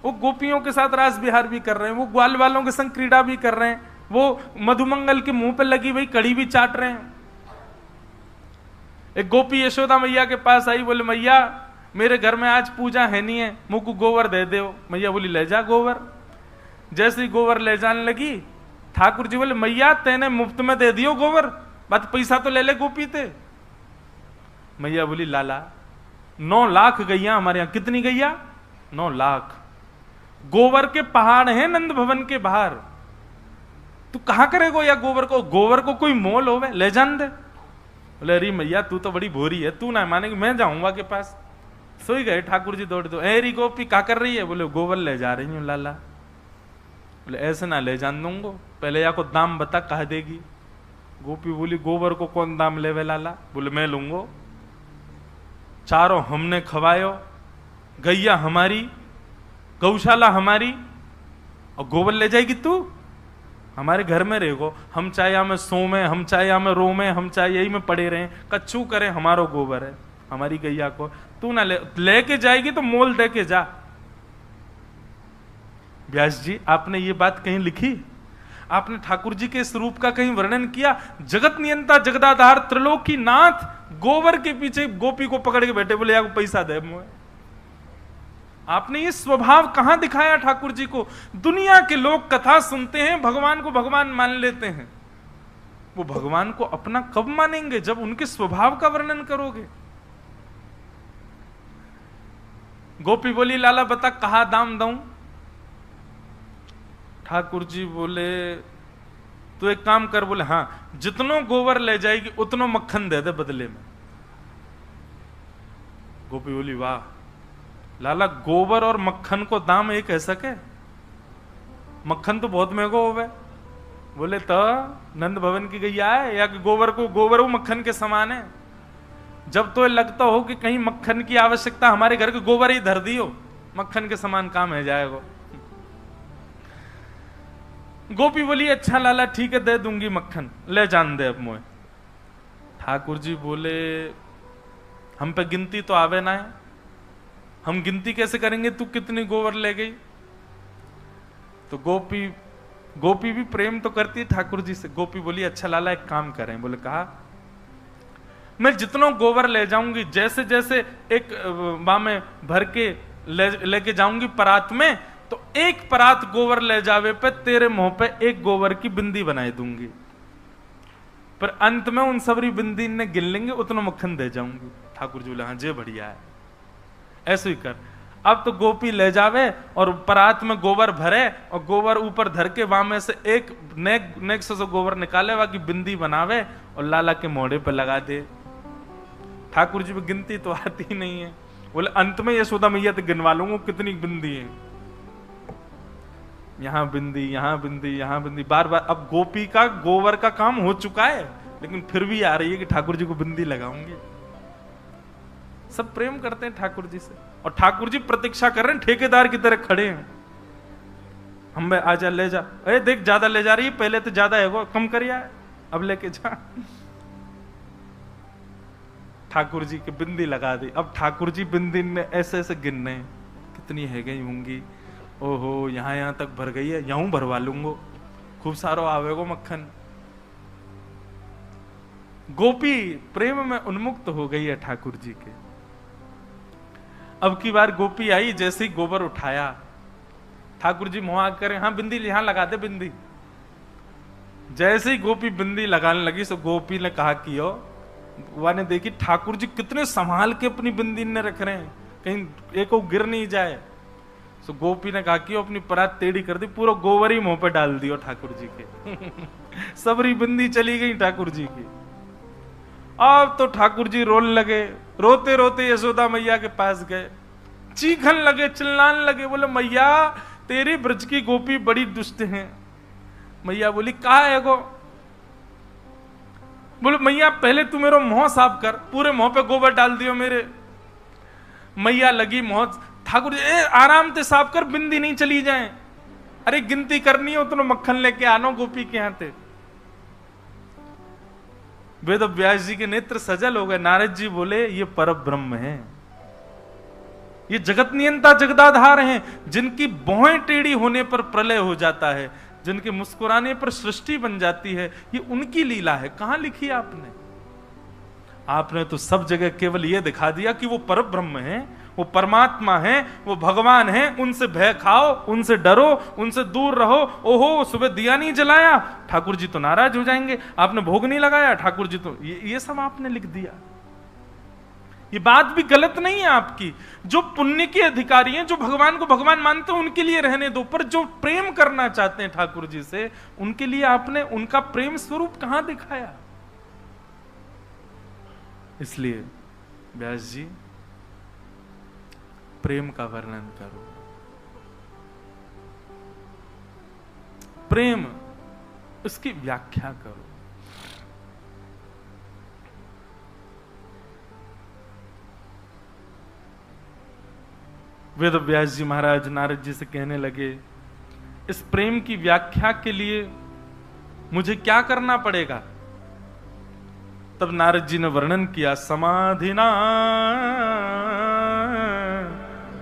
वो गोपियों के साथ रास विहार भी कर रहे हैं, वो ग्वाल वालों के संग क्रीड़ा भी कर रहे हैं, वो मधुमंगल के मुंह पे लगी हुई कड़ी भी चाट रहे हैं। एक गोपी यशोदा मैया के पास आई, बोले मैया मेरे घर में आज पूजा है नहीं है, मुझको गोबर दे दो। मैया बोली ले जा गोबर। जैसे ही गोबर ले जाने लगी, ठाकुर जी बोले मैया तेने मुफ्त में दे दियो गोबर, बात पैसा तो ले ले गोपी थे। मैया बोली लाला 9 लाख गैया हमारे यहाँ। कितनी गैया? 9 लाख। गोबर के पहाड़ हैं नंद भवन के बाहर, तू कहां करेगो या गोबर को? गोबर को कोई मोल होवे, ले जान दे। बोले अरे मैया तू तो बड़ी भोरी है, तू ना मानेगी, मैं जाऊंगा के पास। सोई गए ठाकुर जी दौड़ दो। एरी गोपी क्या कर रही है? बोले गोबर ले जा रही हूं लाला। बोले ऐसे ना ले जान दूंगो, पहले या को दाम बता कह देगी। गोपी बोली गोबर को कौन दाम लेवे लाला? बोले मैं लूंगो, चारों हमने खवायो, गैया हमारी, गौशाला हमारी, और गोबर ले जाएगी तू? हमारे घर में रहेगो, हम चाहे यहाँ में सो में, हम चाहे यहाँ में रो में, हम चाहे यही में पड़े रहें, कच्छू करें, हमारो गोबर है, हमारी गैया को तू ना लेके जाएगी तो मोल दे के जा। व्यास जी आपने ये बात कहीं लिखी? आपने ठाकुर जी के स्वरूप का कहीं वर्णन किया? जगत नियंता जगदाधार त्रिलोकी नाथ गोबर के पीछे गोपी को पकड़ के बैठे, बोले यार पैसा दे मुझे। आपने ये स्वभाव कहां दिखाया ठाकुर जी को? दुनिया के लोग कथा सुनते हैं, भगवान को भगवान मान लेते हैं, वो भगवान को अपना कब मानेंगे? जब उनके स्वभाव का वर्णन करोगे। गोपी बोली लाला बता कहा दाम दूं? ठाकुर जी बोले तो एक काम कर। बोले हाँ, जितनो गोबर ले जाएगी उतनो मक्खन दे दे बदले में। गोपी बोली वाह लाला, गोबर और मक्खन को दाम एक है सके? मक्खन तो बहुत महंगो होवे। बोले तो नंद भवन की गैया है या कि गोबर वो मक्खन के समान है? जब तो लगता हो कि कहीं मक्खन की आवश्यकता, हमारे घर के गोबर ही धर दियो, मक्खन के समान काम है जाएगा। गोपी बोली अच्छा लाला ठीक है दे दूंगी मक्खन, ले जान दे अब मोए। ठाकुर जी बोले हम पे गिनती तो आवे ना है, हम गिनती कैसे करेंगे तू कितनी गोबर ले गई? तो गोपी भी प्रेम तो करती है ठाकुर जी से। गोपी बोली अच्छा लाला एक काम करें। बोले कहा मैं जितना गोबर ले जाऊंगी, जैसे जैसे एक वहां में भर के लेके जाऊंगी परात में, तो एक परात गोबर ले जावे पे तेरे मुंह पे एक गोबर की बिंदी बनाई दूंगी, पर अंत में उन सबरी बिंदी ने गिन लेंगे, उतना मक्खन दे जाऊंगी। ठाकुर जी बोले हाँ जे बढ़िया है, ऐसे ही कर। अब तो गोपी ले जावे और परात में गोबर भरे और गोबर ऊपर धर के वहां में से एक नेक से गोबर निकाले, वहां की बिंदी बनावे और लाला के मोढ़े पे लगा दे। ठाकुर जी में गिनती तो आती ही नहीं है। बोले अंत में यशोदा मैया तो गिनवा लूंगा कितनी बिंदी है, यहां बिंदी यहां बिंदी यहां बिंदी, बार बार। अब गोपी का गोबर का काम हो चुका है, लेकिन फिर भी आ रही है कि ठाकुर जी को बिंदी लगाऊंगे। सब प्रेम करते हैं ठाकुर जी से, और ठाकुर जी प्रतीक्षा कर रहे हैं, ठेकेदार की तरह खड़े हैं। हम आजा ले जा, अरे देख ज्यादा ले जा रही है, पहले तो ज्यादा है वो, कम करिया अब लेके जा। ठाकुर जी की बिंदी लगा दी। अब ठाकुर जी बिंदी ने ऐसे ऐसे गिनने कितनी है गई होंगी, ओहो यहां तक भर गई है, यूं भरवा लूंगो, खूब सारो आवेगो मक्खन। गोपी प्रेम में उन्मुक्त हो गई है ठाकुर जी के। अब की बार गोपी आई, जैसे ही गोबर उठाया, ठाकुर जी मुंह करें हाँ बिंदी यहां लगा दे बिंदी। जैसे ही गोपी बिंदी लगाने लगी, सो गोपी ने कहा कि वह ने देखी ठाकुर जी कितने संभाल के अपनी बिंदी ने रख रहे हैं, कहीं एक को गिर नहीं जाए। सो गोपी ने कहा कि अपनी परात टेढ़ी कर दी, पूरा गोबर ही मुंह पे डाल दियो ठाकुर जी के। सबरी बिंदी चली गई ठाकुर जी की। अब तो ठाकुर जी रोने लगे, रोते रोते यशोदा मैया के पास गए, चीखन लगे, चिल्लाने लगे, बोले मैया तेरी ब्रज की गोपी बड़ी दुष्ट है। मैया बोली कहा है गो? बोले मैया पहले तू मेरा मुंह साफ कर, पूरे मुंह पे गोबर डाल दियो मेरे। मैया लगी मुंह, ठाकुर जी आराम से साफ कर, बिंदी नहीं चली जाए। अरे गिनती करनी हो तो मक्खन लेके आनो गोपी के यहां थे। वेद व्यास जी के नेत्र सजल हो गए। नारद जी बोले ये पर ब्रह्म है, ये जगत नियंता जगदाधार हैं, जिनकी भौहें टेढ़ी होने पर प्रलय हो जाता है, जिनके मुस्कुराने पर सृष्टि बन जाती है, ये उनकी लीला है। कहां लिखी आपने? आपने तो सब जगह केवल ये दिखा दिया कि वो परब्रह्म है, वो परमात्मा है, वो भगवान है, उनसे भय खाओ, उनसे डरो, उनसे दूर रहो। ओहो, सुबह दिया नहीं जलाया, ठाकुर जी तो नाराज हो जाएंगे। आपने भोग नहीं लगाया, ठाकुर जी तो, ये सब आपने लिख दिया। ये बात भी गलत नहीं है आपकी। जो पुण्य के अधिकारी हैं, जो भगवान को भगवान मानते हैं, उनके लिए रहने दो, पर जो प्रेम करना चाहते हैं ठाकुर जी से, उनके लिए आपने उनका प्रेम स्वरूप कहां दिखाया? इसलिए व्यास जी, प्रेम का वर्णन करो। प्रेम, उसकी व्याख्या करो। वेद व्यास जी महाराज नारद जी से कहने लगे, इस प्रेम की व्याख्या के लिए मुझे क्या करना पड़ेगा? तब नारद जी ने वर्णन किया, समाधिना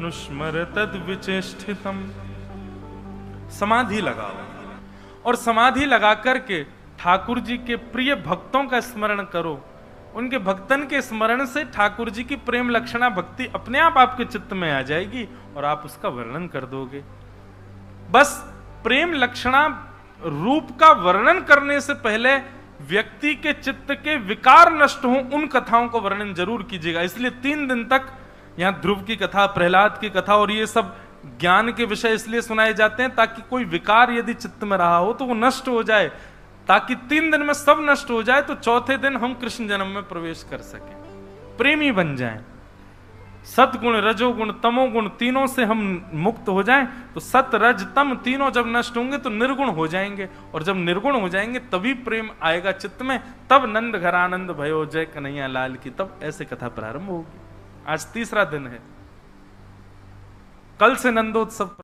नुस्मर तद विचेष्टितम। समाधि लगाओ और समाधि लगा करके ठाकुर जी के प्रिय भक्तों का स्मरण करो। उनके भक्तन के स्मरण से ठाकुर जी की प्रेम लक्षणा भक्ति अपने आप आपके चित्त में आ जाएगी और आप उसका वर्णन कर दोगे। बस प्रेम लक्षणा रूप का वर्णन करने से पहले व्यक्ति के चित्त के विकार नष्ट हो, उन कथाओं को वर्णन जरूर कीजिएगा। इसलिए 3 दिन तक यहां ध्रुव की कथा, प्रहलाद की कथा और ये सब ज्ञान के विषय इसलिए सुनाए जाते हैं ताकि कोई विकार यदि चित्त में रहा हो तो वो नष्ट हो जाए, ताकि 3 दिन में सब नष्ट हो जाए, तो चौथे दिन हम कृष्ण जन्म में प्रवेश कर सकें, प्रेमी बन जाएं। सतगुण, रजोगुण, तमोगुण तीनों से हम मुक्त हो जाएं, तो सत, रज, तम तीनों जब नष्ट होंगे तो निर्गुण हो जाएंगे, और जब निर्गुण हो जाएंगे तभी प्रेम आएगा चित्त में, तब नंद घर आनंद भयो जय कन्हैया लाल की, तब ऐसे कथा प्रारंभ होगी। आज 3रा दिन है, कल से नंदोत्सव।